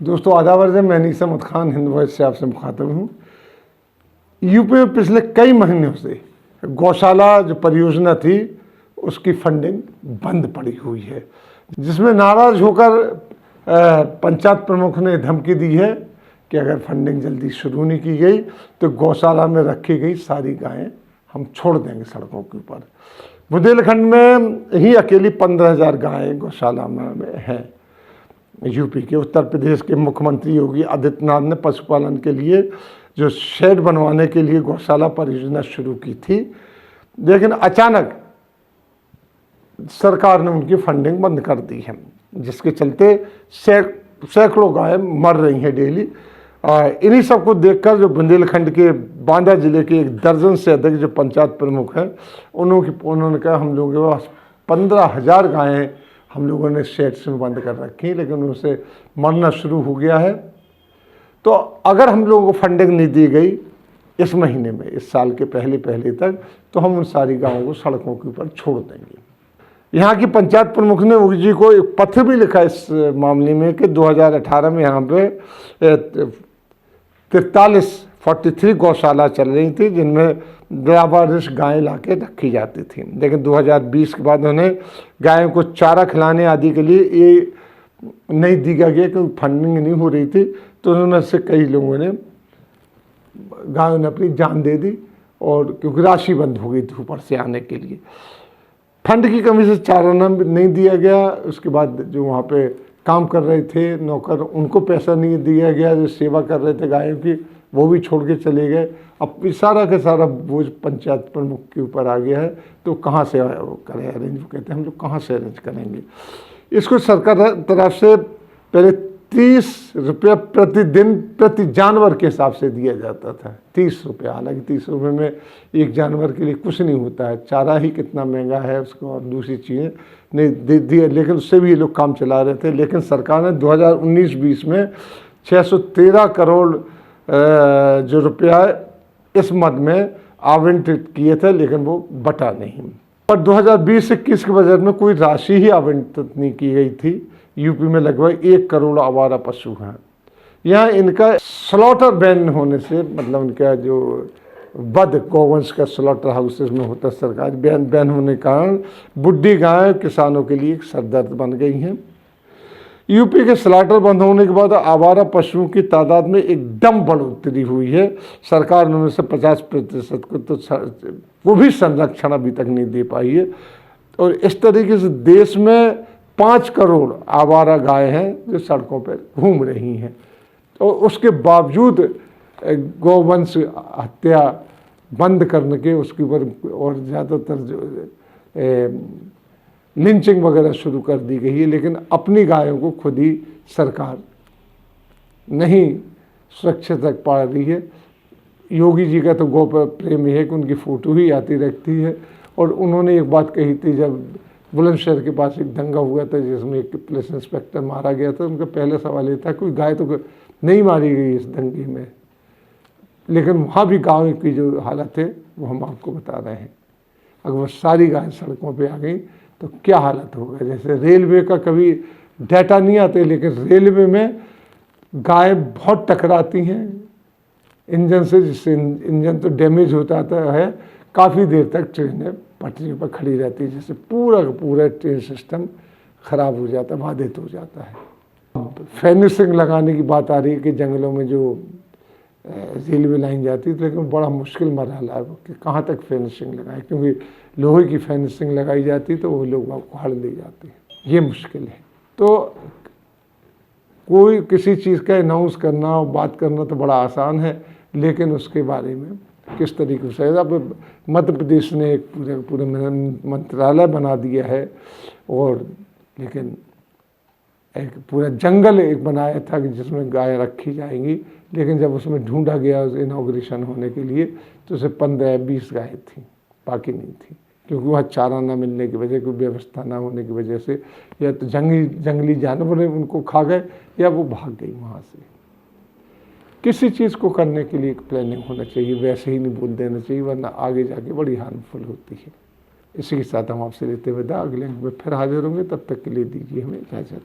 दोस्तों आदाब अर्ज़ है, मैं अनीस अहमद खान हिंद वॉइस से आपसे मुखातब हूँ। यूपी में पिछले कई महीनों से गौशाला जो परियोजना थी उसकी फंडिंग बंद पड़ी हुई है, जिसमें नाराज़ होकर पंचायत प्रमुख ने धमकी दी है कि अगर फंडिंग जल्दी शुरू नहीं की गई तो गौशाला में रखी गई सारी गायें हम छोड़ देंगे सड़कों के ऊपर। बुंदेलखंड में ही अकेली 15,000 गायें गौशाला में हैं। यूपी के उत्तर प्रदेश के मुख्यमंत्री योगी आदित्यनाथ ने पशुपालन के लिए जो शेड बनवाने के लिए गौशाला परियोजना शुरू की थी, लेकिन अचानक सरकार ने उनकी फंडिंग बंद कर दी है, जिसके चलते सैकड़ों गायें मर रही हैं डेली। इन्हीं सब को देखकर जो बुंदेलखंड के बांदा जिले के 1 दर्जन से अधिक जो पंचायत प्रमुख हैं उन्होंने कहा हम लोगों के पास 15,000 गायें हम लोगों ने शेड्स में बंद कर रखी, लेकिन उनसे मरना शुरू हो गया है। तो अगर हम लोगों को फंडिंग नहीं दी गई इस महीने में, इस साल के पहले तक, तो हम उन सारी गाँवों को सड़कों के ऊपर छोड़ देंगे। यहाँ की पंचायत प्रमुख ने योगी जी को एक पत्र भी लिखा इस मामले में कि 2018 में यहाँ पे 43 गौशाला चल रही थी, जिनमें लावारिस गायें लाके रखी जाती थी, लेकिन 2020 के बाद उन्हें गायों को चारा खिलाने आदि के लिए ये नहीं दिया गया क्योंकि फंडिंग नहीं हो रही थी। तो उनमें से कई लोगों ने गायों ने अपनी जान दे दी, और क्योंकि राशि बंद हो गई थी ऊपर से आने के लिए। फंड की कमी से चारा नहीं दिया गया। उसके बाद जो वहाँ पे काम कर रहे थे नौकर, उनको पैसा नहीं दिया गया। जो सेवा कर रहे थे गायों की, वो भी छोड़ के चले गए। अब सारा का सारा बोझ पंचायत प्रमुख के ऊपर आ गया है। तो कहाँ से करें अरेंज? वो कहते हैं हम लोग कहाँ से अरेंज करेंगे? इसको सरकार तरफ से पहले 30 रुपये प्रतिदिन प्रति जानवर के हिसाब से दिया जाता था। 30 रुपये, हालांकि 30 रुपये में एक जानवर के लिए कुछ नहीं होता है, चारा ही कितना महंगा है उसको, और दूसरी चीज़ें नहीं दे दिए, लेकिन उससे भी ये लोग काम चला रहे थे। लेकिन सरकार ने 2019-20 में 613 करोड़ जो रुपया इस मद में आवंटित किए थे, लेकिन वो बटा नहीं। पर 2020-21 के बजट में कोई राशि ही आवंटित नहीं की गई थी। यूपी में लगभग 1 करोड़ आवारा पशु हैं। यहाँ इनका स्लॉटर बैन होने से, मतलब इनका जो वध गौवंश का स्लॉटर हाउसेस में होता सरकार बैन होने के कारण बुढ़ी गायें किसानों के लिए एक सरदर्द बन गई हैं। यूपी के स्लॉटर बंद होने के बाद आवारा पशुओं की तादाद में एकदम बढ़ोतरी हुई है। सरकार ने उनमें से 50% को तो वो भी संरक्षण अभी तक नहीं दे पाई है। और इस तरीके से देश में 5 करोड़ आवारा गाय हैं जो सड़कों पर घूम रही हैं। तो उसके बावजूद गौवंश हत्या बंद करने के उसके ऊपर और ज़्यादातर जो लिंचिंग वगैरह शुरू कर दी गई है, लेकिन अपनी गायों को खुद ही सरकार नहीं सुरक्षित रख पा रही है। योगी जी का तो गौ प्रेम है कि उनकी फ़ोटो ही आती रहती है। और उन्होंने एक बात कही थी, जब बुलंदशहर के पास एक दंगा हुआ था जिसमें एक पुलिस इंस्पेक्टर मारा गया था, उनका पहला सवाल ये था कोई गाय तो नहीं मारी गई इस दंगे में, लेकिन वहाँ भी गाँव की जो हालत है वो हम आपको बता रहे हैं। अगर वो सारी गायें सड़कों पे आ गई तो क्या हालत होगा? जैसे रेलवे का कभी डाटा नहीं आते, लेकिन रेलवे में गाय बहुत टकराती हैं इंजन से, जिससे इंजन तो डैमेज होता है। काफ़ी देर तक ट्रेनें पटरी पर खड़ी रहती है, जिससे पूरा का पूरा ट्रेन सिस्टम ख़राब हो जाता है, बाधित हो जाता है। फेंसिंग लगाने की बात आ रही है कि जंगलों में जो रेलवे लाइन जाती है, लेकिन बड़ा मुश्किल मरहला है कि कहाँ तक फेंसिंग लगाए, क्योंकि लोहे की फेंसिंग लगाई जाती तो वो लोग उखाड़ ले जाते हैं, ये मुश्किल है। तो कोई किसी चीज़ का अनाउंस करना और बात करना तो बड़ा आसान है, लेकिन उसके बारे में किस तरीके से, अब मध्य प्रदेश ने एक पूरे मंत्रालय बना दिया है, और लेकिन एक पूरा जंगल एक बनाया था कि जिसमें गाय रखी जाएंगी, लेकिन जब उसमें ढूंढा गया उस इनॉग्रेशन होने के लिए तो उसे 15-20 गायें थी, बाकी नहीं थी, क्योंकि वहाँ चारा ना मिलने की वजह, कोई व्यवस्था ना होने की वजह से, या तो जंगली जानवर उनको खा गए या वो भाग गई वहाँ से। किसी चीज़ को करने के लिए एक प्लानिंग होना चाहिए, वैसे ही नहीं बोल देना चाहिए, वरना आगे जाके बड़ी हार्मफुल होती है। इसी के साथ हम आपसे लेते हुए अगले अंक में फिर हाजिर होंगे। तब तक के लिए दीजिए हमें इजाज़त।